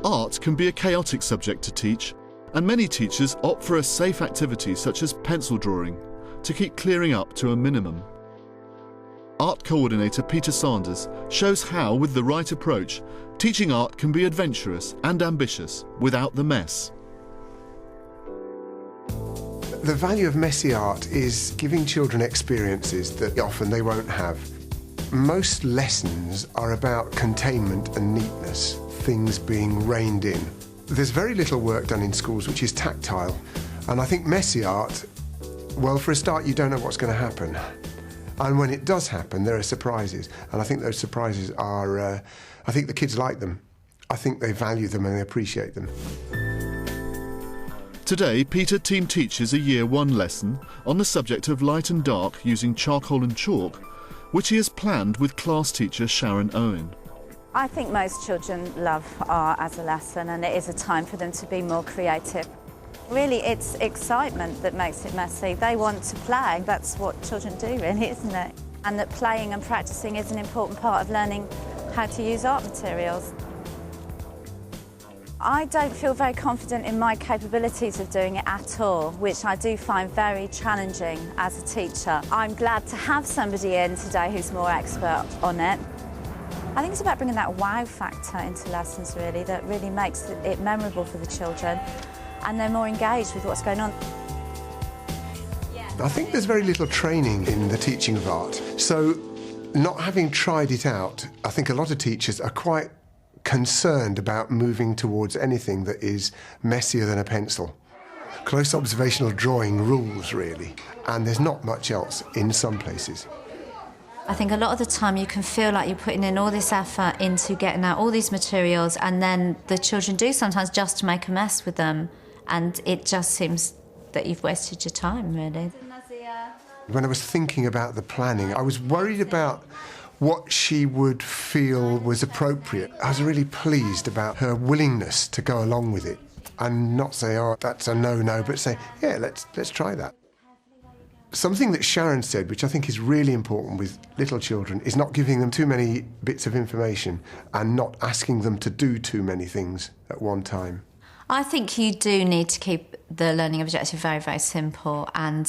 Art can be a chaotic subject to teach, and many teachers opt for a safe activity such as pencil drawing to keep clearing up to a minimum. Art coordinator Peter Sanders shows how, with the right approach, teaching art can be adventurous and ambitious without the mess. The value of messy art is giving children experiences that often they won't have. Most lessons are about containment and neatness, things being reined in. There's very little work done in schools which is tactile, and I think messy art, well, for a start, you don't know what's going to happen. And when it does happen, there are surprises, and I think those surprises are, I think the kids like them. I think they value them and they appreciate them. Today, Peter team teaches a Year 1 lesson on the subject of light and dark using charcoal and chalk, which he has planned with class teacher Sharon Owen. I think most children love art as a lesson, and it is a time for them to be more creative. Really, it's excitement that makes it messy. They want to play. That's what children do, really, isn't it? And that playing and practicing is an important part of learning how to use art materials. I don't feel very confident in my capabilities of doing it at all, which I do find very challenging as a teacher. I'm glad to have somebody in today who's more expert on it. I think it's about bringing that wow factor into lessons, really, that really makes it memorable for the children, and they're more engaged with what's going on. I think there's very little training in the teaching of art, so not having tried it out, I think a lot of teachers are quite concerned about moving towards anything that is messier than a pencil. Close observational drawing rules, really, and there's not much else in some places. I think a lot of the time you can feel like you're putting in all this effort into getting out all these materials, and then the children do sometimes just to make a mess with them, and it just seems that you've wasted your time, really. When I was thinking about the planning, I was worried about what she would feel was appropriate. I was really pleased about her willingness to go along with it and not say, oh, that's a no-no, but say, yeah, let's try that. Something that Sharon said, which I think is really important with little children, is not giving them too many bits of information and not asking them to do too many things at one time. I think you do need to keep the learning objective very, very simple, and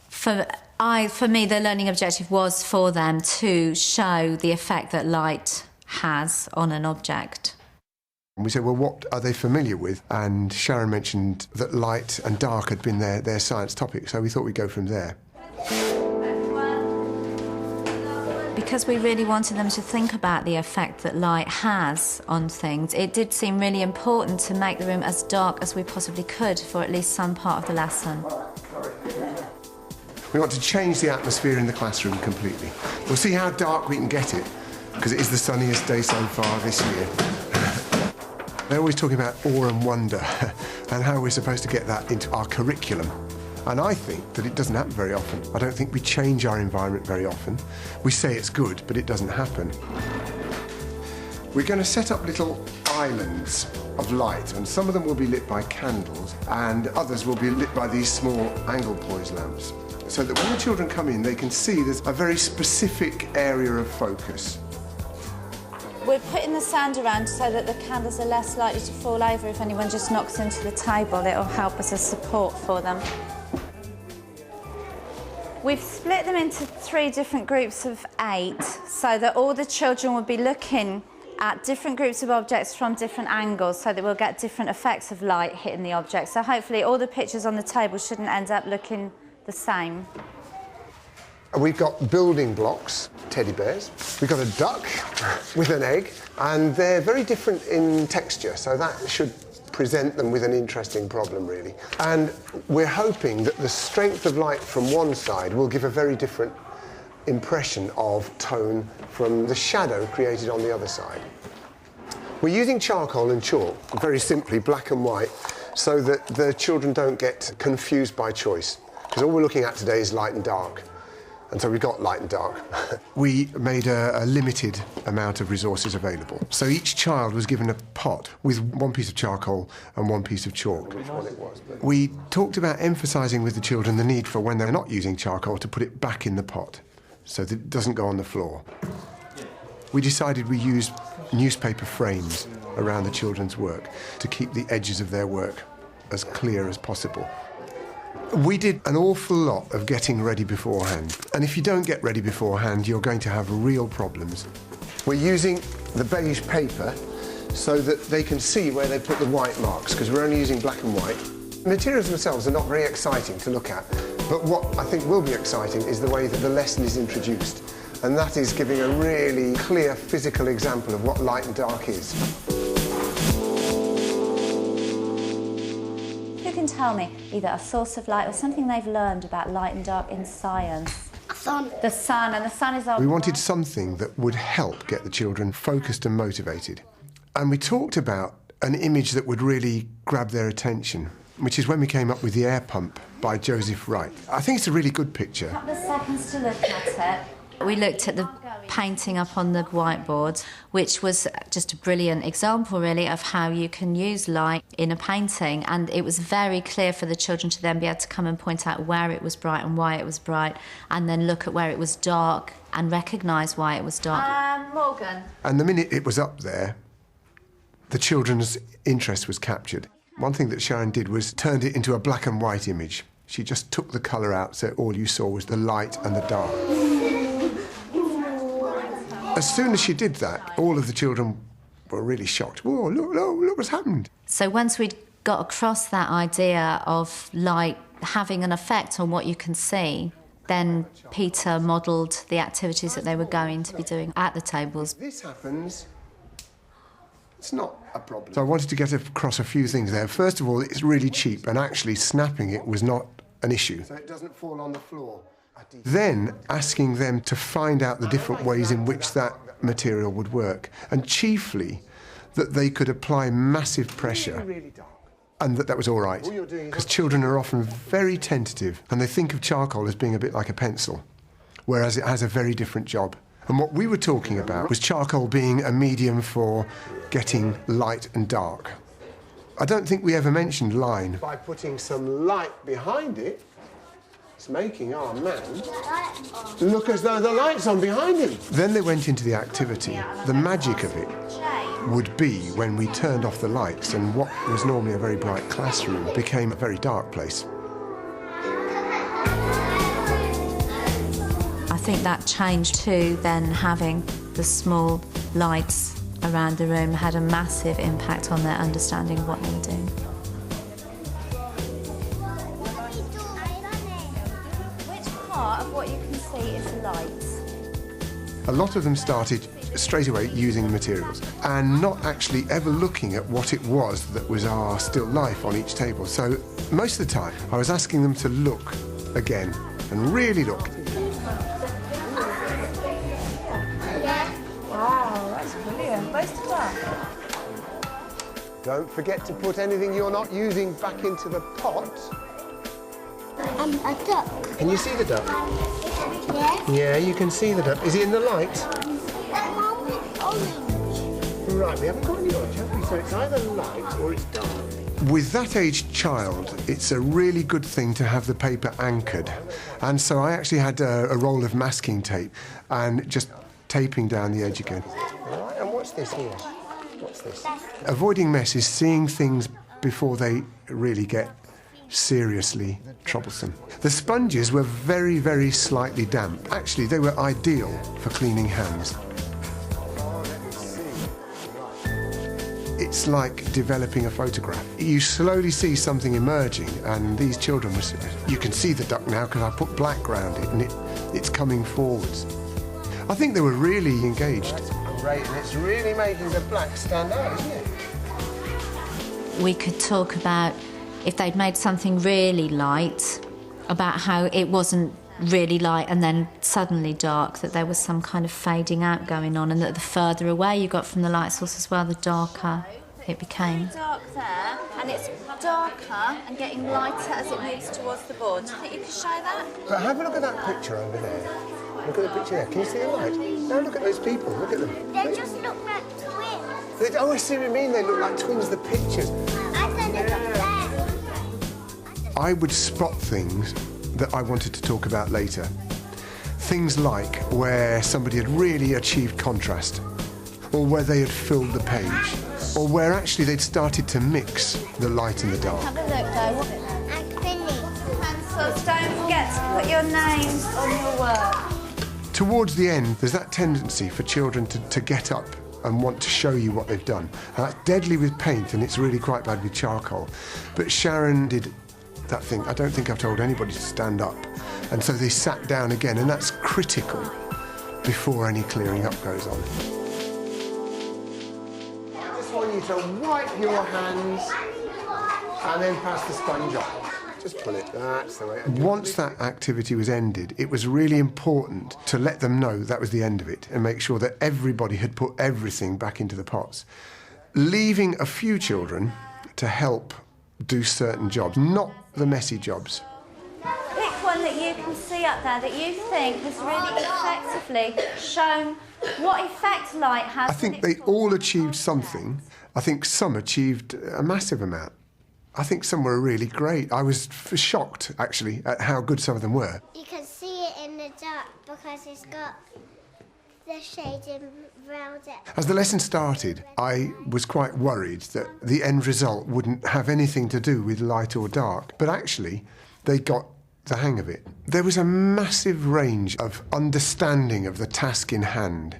for me, the learning objective was for them to show the effect that light has on an object. And we said, well, what are they familiar with? And Sharon mentioned that light and dark had been their science topic, so we thought we'd go from there. Because we really wanted them to think about the effect that light has on things, it did seem really important to make the room as dark as we possibly could for at least some part of the lesson. We want to change the atmosphere in the classroom completely. We'll see how dark we can get it, because it is the sunniest day so far this year. They're always talking about awe and wonder and how we're supposed to get that into our curriculum. And I think that it doesn't happen very often. I don't think we change our environment very often. We say it's good, but it doesn't happen. We're going to set up little islands of light, and some of them will be lit by candles, and others will be lit by these small angle poise lamps, so that when the children come in, they can see there's a very specific area of focus. We're putting the sand around so that the candles are less likely to fall over if anyone just knocks into the table. It'll help as a support for them. We've split them into 3 different groups of 8, so that all the children will be looking at different groups of objects from different angles, so that we'll get different effects of light hitting the object. So hopefully all the pictures on the table shouldn't end up looking the same. We've got building blocks, teddy bears. We've got a duck with an egg, and they're very different in texture, so that should present them with an interesting problem, really. And we're hoping that the strength of light from one side will give a very different impression of tone from the shadow created on the other side. We're using charcoal and chalk, very simply black and white, so that the children don't get confused by choice, because all we're looking at today is light and dark. And so we've got light and dark. We made a limited amount of resources available. So each child was given a pot with 1 piece of charcoal and 1 piece of chalk. Which one it was. But we talked about emphasising with the children the need for, when they're not using charcoal, to put it back in the pot so that it doesn't go on the floor. We decided we use newspaper frames around the children's work to keep the edges of their work as clear as possible. We did an awful lot of getting ready beforehand, and if you don't get ready beforehand, you're going to have real problems. We're using the beige paper so that they can see where they put the white marks, because we're only using black and white. The materials themselves are not very exciting to look at, but what I think will be exciting is the way that the lesson is introduced, and that is giving a really clear physical example of what light and dark is. Who can tell me either a source of light or something they've learned about light and dark in science? Sun. The sun, and the sun is our... We wanted something that would help get the children focused and motivated. And we talked about an image that would really grab their attention, which is when we came up with the air pump by Joseph Wright. I think it's a really good picture. A couple of seconds to look at it. We looked at the painting up on the whiteboard, which was just a brilliant example, really, of how you can use light in a painting. And it was very clear for the children to then be able to come and point out where it was bright and why it was bright, and then look at where it was dark and recognise why it was dark. Morgan. And the minute it was up there, the children's interest was captured. One thing that Sharon did was turned it into a black and white image. She just took the colour out, so all you saw was the light and the dark. As soon as she did that, all of the children were really shocked. Whoa, look what's happened. So once we'd got across that idea of light having an effect on what you can see, then Peter modelled the activities that they were going to be doing at the tables. This happens, it's not a problem. So I wanted to get across a few things there. First of all, it's really cheap, and actually snapping it was not an issue. So it doesn't fall on the floor. Then asking them to find out the different ways in which that material would work, and chiefly that they could apply massive pressure and that was all right, because children are often very tentative and they think of charcoal as being a bit like a pencil, whereas it has a very different job. And what we were talking about was charcoal being a medium for getting light and dark. I don't think we ever mentioned line. By putting some light behind it, it's making our man look as though the light's on behind him. Then they went into the activity. The magic of it would be when we turned off the lights and what was normally a very bright classroom became a very dark place. I think that change too, then having the small lights around the room had a massive impact on their understanding of what they were doing. Of what you can see is light. A lot of them started straight away using materials and not actually ever looking at what it was that was our still life on each table. So most of the time I was asking them to look again and really look. Wow, that's brilliant. Most of that. Don't forget to put anything you're not using back into the pot. A duck. Can you see the duck? Yes. Yeah, you can see the duck. Is it in the light? That one with orange. Right, we haven't got any orange, have we? So it's either light or it's dark. With that aged child, it's a really good thing to have the paper anchored. And so I actually had a roll of masking tape and just taping down the edge again. All right, and what's this here? What's this? Avoiding mess is seeing things before they really get seriously troublesome. The sponges were very, very slightly damp. Actually, they were ideal for cleaning hands. It's like developing a photograph. You slowly see something emerging, and these children, you can see the duck now because I put black around it, and it's coming forwards. I think they were really engaged. That's great, and it's really making the black stand out, isn't it? We could talk about, if they'd made something really light, about how it wasn't really light and then suddenly dark, that there was some kind of fading out going on, and that the further away you got from the light source as well, the darker it became. Dark there, and it's darker and getting lighter as it moves towards the board. Do you think you could show that? But have a look at that picture over there. Look at the picture there. Can you see the light? Now look at those people. Look at them. They just look like twins. Oh, I see what you mean. They look like twins, the pictures. I said they look like. I would spot things that I wanted to talk about later. Things like where somebody had really achieved contrast, or where they had filled the page. or where actually they'd started to mix the light and the dark. Have a look though. Acrylic. Pencils, don't forget to put your names on your work. Towards the end, there's that tendency for children to get up and want to show you what they've done. And that's deadly with paint, and it's really quite bad with charcoal. But Sharon did that thing. I don't think I've told anybody to stand up. And so they sat down again, and that's critical before any clearing up goes on. I just want you to wipe your hands and then pass the sponge on. Just pull it. That's the way. Once that activity was ended, it was really important to let them know that was the end of it and make sure that everybody had put everything back into the pots. Leaving a few children to help do certain jobs, not the messy jobs. Pick one that you can see up there that you think has really effectively shown what effect light has. I think they all achieved something. I think some achieved a massive amount. I think some were really great. I was shocked, actually, at how good some of them were. You can see it in the dark because it's got the shading around it. As the lesson started, I was quite worried that the end result wouldn't have anything to do with light or dark, but actually, they got the hang of it. There was a massive range of understanding of the task in hand.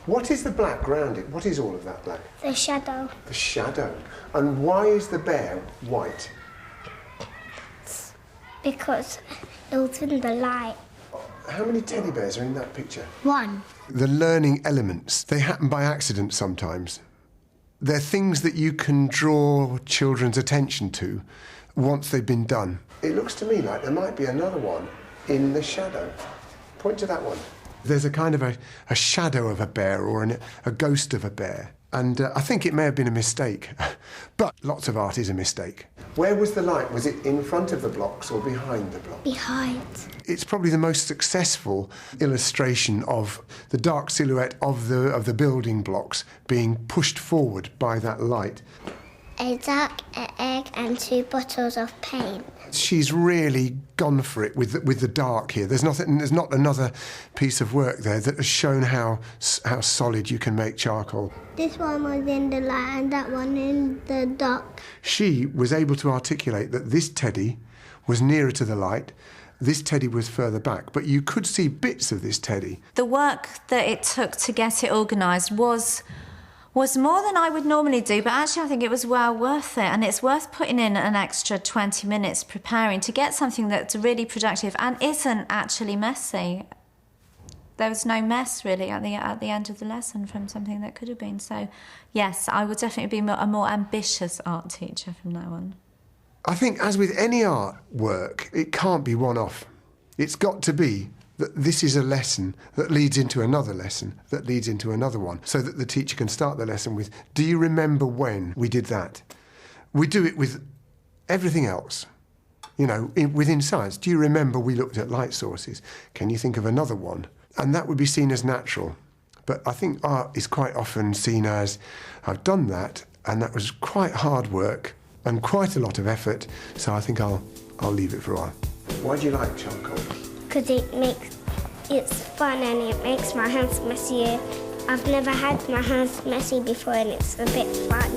What is the black round it? What is all of that black? The shadow. The shadow. And why is the bear white? Because it was in the light. How many teddy bears are in that picture? One. The learning elements, they happen by accident sometimes. They're things that you can draw children's attention to once they've been done. It looks to me like there might be another one in the shadow. Point to that one. There's a kind of a shadow of a bear or a ghost of a bear. And I think it may have been a mistake. But lots of art is a mistake. Where was the light? Was it in front of the blocks or behind the blocks? Behind. It's probably the most successful illustration of the dark silhouette of the building blocks being pushed forward by that light. A duck, an egg and 2 bottles of paint. She's really gone for it with the dark here. There's not another piece of work there that has shown how solid you can make charcoal. This one was in the light and that one in the dark. She was able to articulate that this teddy was nearer to the light, this teddy was further back, but you could see bits of this teddy. The work that it took to get it organised was more than I would normally do, but actually I think it was well worth it, and it's worth putting in an extra 20 minutes preparing to get something that's really productive and isn't actually messy. There was no mess really at the end of the lesson from something that could have been. So yes, I would definitely be a more ambitious art teacher from now on. I think as with any art work, it can't be one-off. It's got to be that this is a lesson that leads into another lesson, that leads into another one, so that the teacher can start the lesson with, do you remember when we did that? We do it with everything else. You know, within science, do you remember we looked at light sources? Can you think of another one? And that would be seen as natural. But I think art is quite often seen as, I've done that, and that was quite hard work and quite a lot of effort, so I think I'll leave it for a while. Why do you like charcoal? Because it's fun and it makes my hands messier. I've never had my hands messy before and it's a bit fun.